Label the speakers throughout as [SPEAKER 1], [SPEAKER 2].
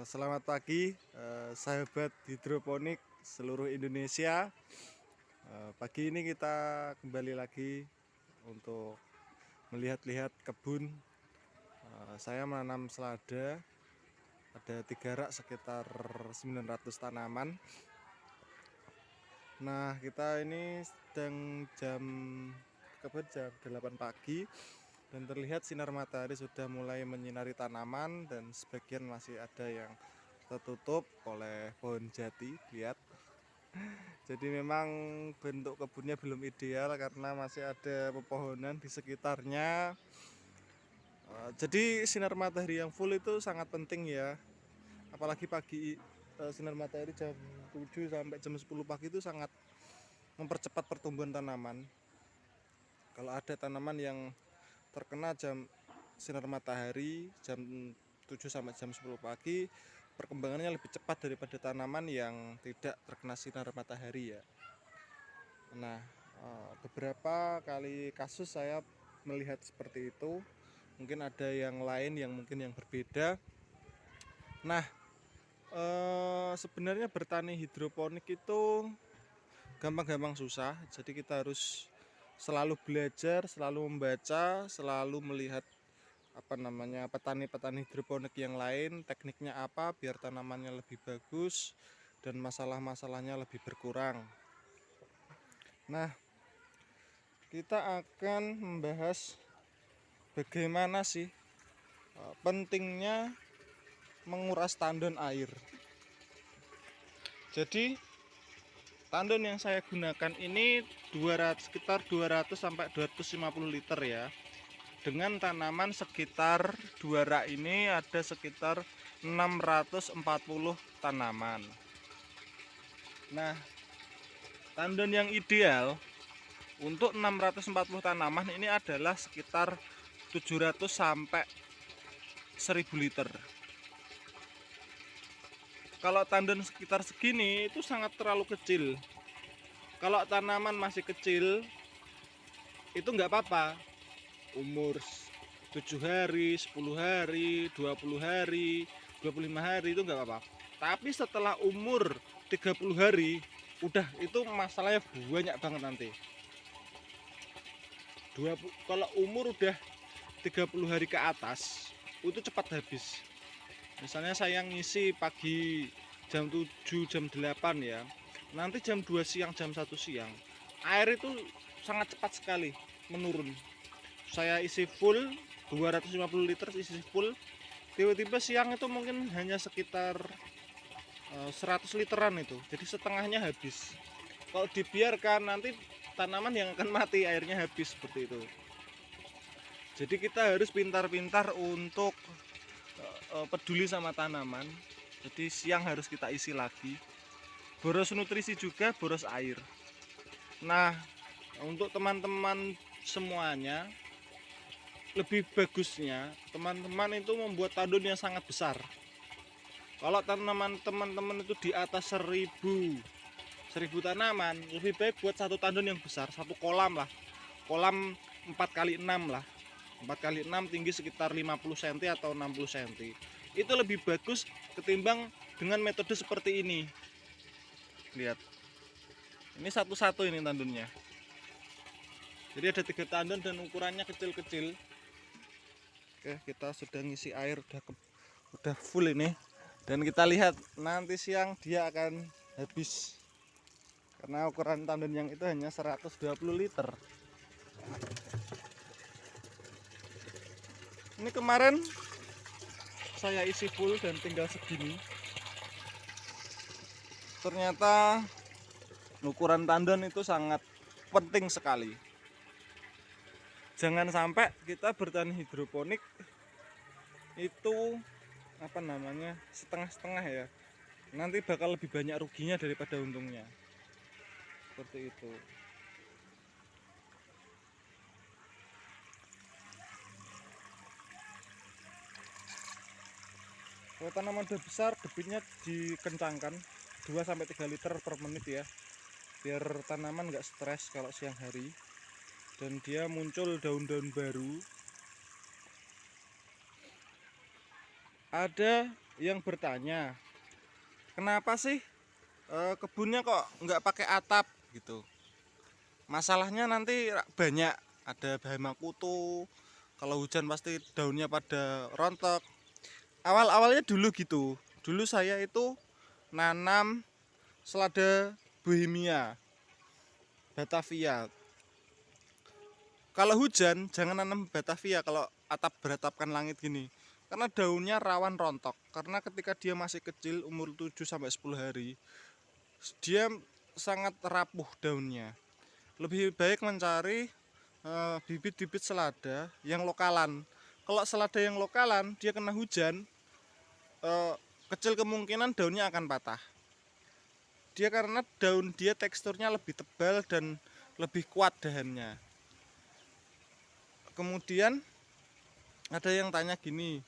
[SPEAKER 1] Selamat pagi, sahabat hidroponik seluruh Indonesia. Pagi ini kita kembali lagi untuk melihat-lihat kebun. Saya menanam selada, ada 3 rak sekitar 900 tanaman. Nah, kita ini sedang jam 8 pagi dan terlihat sinar matahari sudah mulai menyinari tanaman dan sebagian masih ada yang tertutup oleh pohon jati. Lihat, jadi memang bentuk kebunnya belum ideal karena masih ada pepohonan di sekitarnya. Jadi sinar matahari yang full itu sangat penting ya, apalagi pagi. Sinar matahari jam 7 sampai jam 10 pagi itu sangat mempercepat pertumbuhan tanaman. Kalau ada tanaman yang terkena sinar matahari jam 7 sampai jam 10 pagi, perkembangannya lebih cepat daripada tanaman yang tidak terkena sinar matahari ya. Nah, beberapa kali kasus saya melihat seperti itu. Mungkin ada yang lain yang mungkin yang berbeda. Nah, sebenarnya bertani hidroponik itu gampang-gampang susah. Jadi kita harus selalu belajar, selalu membaca, selalu melihat petani-petani hidroponik yang lain, tekniknya apa biar tanamannya lebih bagus dan masalah-masalahnya lebih berkurang. Nah, kita akan membahas bagaimana sih pentingnya menguras tandon air. Jadi tandon yang saya gunakan ini sekitar 200 sampai 250 liter ya. Dengan tanaman sekitar 2 rak ini ada sekitar 640 tanaman. Nah, tandon yang ideal untuk 640 tanaman ini adalah sekitar 700 sampai 1000 liter. Kalau tandon sekitar segini itu sangat terlalu kecil. Kalau tanaman masih kecil itu nggak apa-apa, umur 7 hari, 10 hari, 20 hari, 25 hari itu nggak apa-apa. Tapi setelah umur 30 hari udah itu masalahnya banyak banget nanti. Kalau umur udah 30 hari ke atas itu cepat habis. Misalnya saya ngisi pagi jam 7, jam 8 ya. Nanti jam 2 siang, jam 1 siang air itu sangat cepat sekali menurun. Saya isi full 250 liter, isi full, tiba-tiba siang itu mungkin hanya sekitar 100 literan itu, jadi setengahnya habis. Kalau dibiarkan nanti tanaman yang akan mati, airnya habis seperti itu. Jadi kita harus pintar-pintar untuk peduli sama tanaman. Jadi siang harus kita isi lagi, boros nutrisi juga, boros air. Nah, untuk teman-teman semuanya, lebih bagusnya teman-teman itu membuat tandon yang sangat besar. Kalau tanaman teman-teman itu di atas 1000 tanaman, lebih baik buat satu tandon yang besar, satu kolam lah, kolam 4x6 lah, 4x6 tinggi sekitar 50 cm atau 60 cm. Itu lebih bagus ketimbang dengan metode seperti ini. Lihat, ini satu-satu ini tandonnya. Jadi ada 3 tandon dan ukurannya kecil-kecil. Oke, kita sudah ngisi air, udah full ini. Dan kita lihat nanti siang dia akan habis. Karena ukuran tandon yang itu hanya 120 liter. Ini kemarin saya isi full dan tinggal segini. Ternyata ukuran tandon itu sangat penting sekali. Jangan sampai kita bertani hidroponik itu setengah-setengah ya. Nanti bakal lebih banyak ruginya daripada untungnya. Seperti itu. Kalau tanaman udah besar, debitnya dikencangkan 2 sampai 3 liter per menit ya. Biar tanaman nggak stres kalau siang hari. Dan dia muncul daun-daun baru. Ada yang bertanya, kenapa sih kebunnya kok nggak pakai atap gitu? Masalahnya nanti banyak ada hama kutu. Kalau hujan pasti daunnya pada rontok. Awal-awalnya dulu gitu. Dulu saya itu nanam selada Bohemia, Batavia. Kalau hujan jangan nanam Batavia kalau atap beratapkan langit gini. Karena daunnya rawan rontok. Karena ketika dia masih kecil umur 7 sampai 10 hari, dia sangat rapuh daunnya. Lebih baik mencari bibit-bibit selada yang lokalan. Kalau selada yang lokalan dia kena hujan, eh, kecil kemungkinan daunnya akan patah. Dia karena daun dia teksturnya lebih tebal dan lebih kuat dahannya. Kemudian ada yang tanya gini,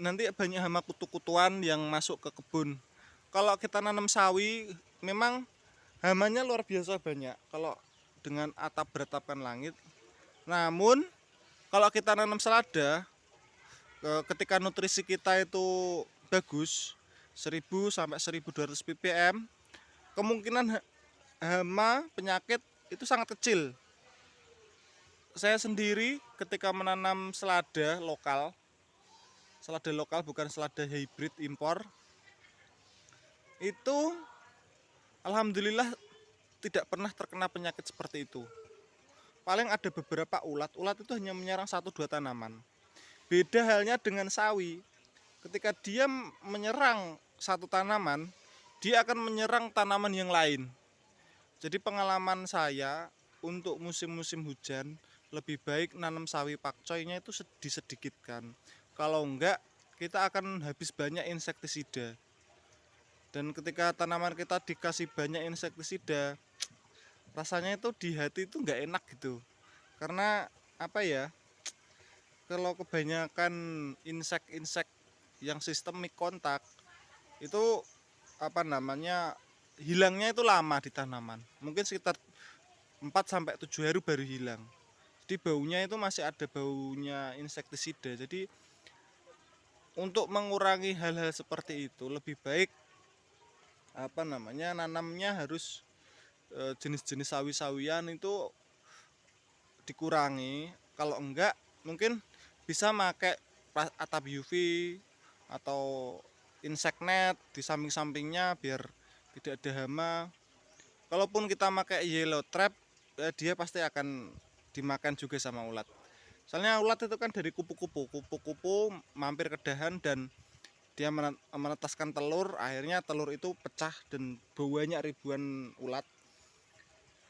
[SPEAKER 1] nanti banyak hama kutu-kutuan yang masuk ke kebun. Kalau kita nanam sawi, memang hamanya luar biasa banyak. Kalau dengan atap beratapkan langit. Namun kalau kita nanam selada, ketika nutrisi kita itu bagus, 1000 sampai 1200 ppm, kemungkinan hama penyakit itu sangat kecil. Saya sendiri ketika menanam selada lokal bukan selada hybrid impor, itu alhamdulillah tidak pernah terkena penyakit seperti itu. Paling ada beberapa ulat itu hanya menyerang 1-2 tanaman. Beda halnya dengan sawi. Ketika dia menyerang satu tanaman, dia akan menyerang tanaman yang lain. Jadi pengalaman saya untuk musim-musim hujan, lebih baik nanam sawi pakcoynya itu disedikitkan. Kalau enggak, kita akan habis banyak insektisida. Dan ketika tanaman kita dikasih banyak insektisida, rasanya itu di hati itu enggak enak gitu. Karena apa ya? Kalau kebanyakan insek-insek yang sistemik kontak itu apa namanya hilangnya itu lama di tanaman, mungkin sekitar 4-7 hari baru hilang. Jadi baunya itu masih ada baunya insektisida. Jadi untuk mengurangi hal-hal seperti itu lebih baik apa namanya nanamnya harus jenis-jenis sawi-sawian itu dikurangi. Kalau enggak mungkin bisa pakai atap UV atau insect net di samping-sampingnya biar tidak ada hama. Kalaupun kita pakai yellow trap, dia pasti akan dimakan juga sama ulat. Soalnya ulat itu kan dari kupu-kupu mampir ke dahan dan dia menetaskan telur, akhirnya telur itu pecah dan banyak ribuan ulat.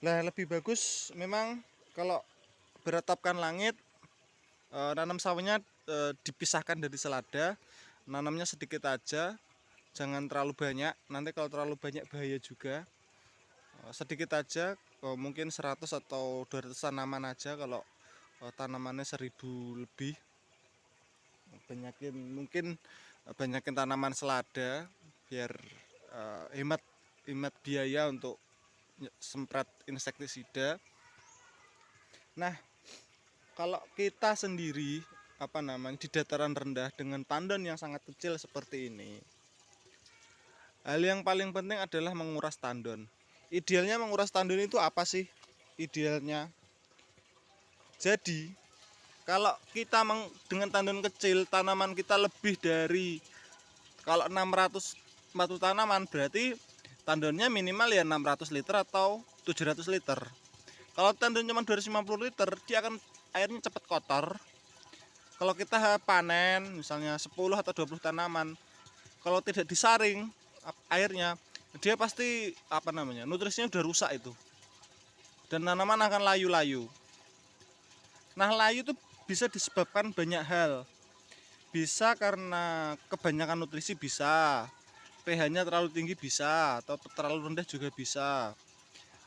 [SPEAKER 1] Nah, lebih bagus memang kalau beratapkan langit, nanam sawinya dipisahkan dari selada, nanamnya sedikit aja, jangan terlalu banyak. Nanti kalau terlalu banyak bahaya juga. Sedikit aja, mungkin 100 atau 200 tanaman aja. Kalau tanamannya 1000 lebih, banyakin tanaman selada biar hemat biaya untuk semprot insektisida. Nah, kalau kita sendiri apa namanya di dataran rendah dengan tandon yang sangat kecil seperti ini, hal yang paling penting adalah menguras tandon. Idealnya menguras tandon itu apa sih? Idealnya, jadi kalau kita dengan tandon kecil, tanaman kita lebih dari, kalau 640 tanaman berarti tandonnya minimal ya 600 liter atau 700 liter. Kalau tandon cuma 250 liter, dia akan airnya cepat kotor. Kalau kita panen misalnya 10 atau 20 tanaman, kalau tidak disaring airnya, dia pasti apa namanya nutrisinya udah rusak itu, dan tanaman akan layu-layu. Nah, layu itu bisa disebabkan banyak hal. Bisa karena kebanyakan nutrisi, bisa pH-nya terlalu tinggi, bisa, atau terlalu rendah juga bisa.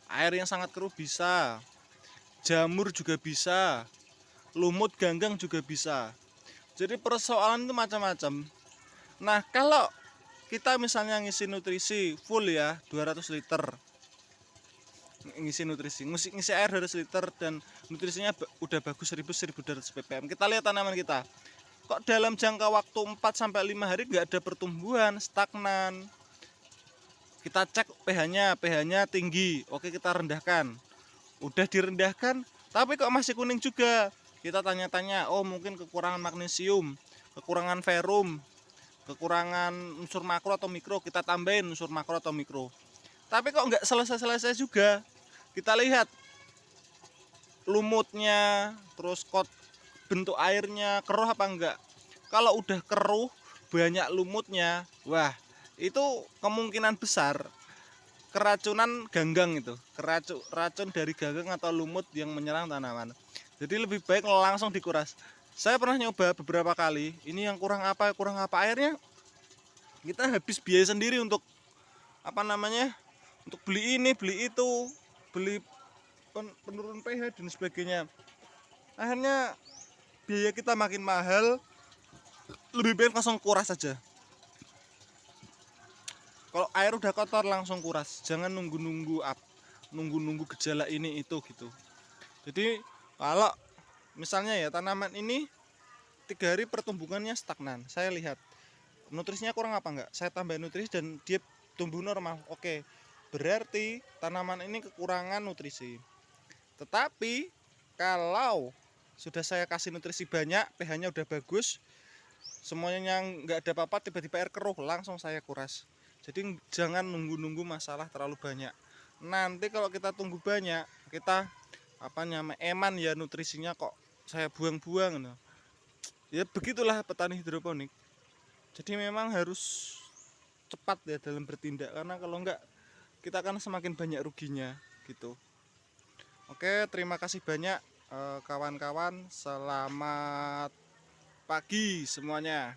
[SPEAKER 1] Air yang sangat keruh bisa, jamur juga bisa, lumut ganggang juga bisa. Jadi persoalan itu macam-macam. Nah, kalau kita misalnya ngisi nutrisi full ya 200 liter, ngisi nutrisi, ngisi air 200 liter dan nutrisinya udah bagus 1000-1200 ppm. Kita lihat tanaman kita. kok dalam jangka waktu 4 sampai 5 hari nggak ada pertumbuhan, stagnan. Kita cek pH-nya tinggi, oke kita rendahkan. Udah direndahkan, tapi kok masih kuning juga. Kita tanya-tanya, oh mungkin kekurangan magnesium, kekurangan ferrum, kekurangan unsur makro atau mikro, kita tambahin unsur makro atau mikro. Tapi kok nggak selesai-selesai juga. Kita lihat lumutnya, terus bentuk airnya keruh apa enggak. Kalau udah keruh, banyak lumutnya, wah itu kemungkinan besar keracunan ganggang itu, racun dari ganggang atau lumut yang menyerang tanaman. Jadi lebih baik langsung dikuras. Saya pernah nyoba beberapa kali, ini yang kurang apa airnya kita habis biaya sendiri untuk apa namanya, untuk beli ini beli itu, beli penurun pH dan sebagainya. Akhirnya biaya kita makin mahal, lebih baik langsung kuras saja. Kalau air udah kotor langsung kuras, jangan nunggu gejala ini itu gitu. Jadi kalau misalnya ya tanaman ini 3 hari pertumbuhannya stagnan, saya lihat nutrisinya kurang apa enggak, saya tambahin nutrisi dan dia tumbuh normal, oke, berarti tanaman ini kekurangan nutrisi. Tetapi kalau sudah saya kasih nutrisi banyak, pH-nya udah bagus, semuanya nggak ada apa-apa, tiba-tiba air keruh, langsung saya kuras. Jadi jangan nunggu masalah terlalu banyak. Nanti kalau kita tunggu banyak, kita eman ya nutrisinya kok saya buang-buang. Ya begitulah petani hidroponik. Jadi memang harus cepat ya dalam bertindak, karena kalau enggak kita akan semakin banyak ruginya gitu. Oke, terima kasih banyak kawan-kawan. Selamat pagi semuanya.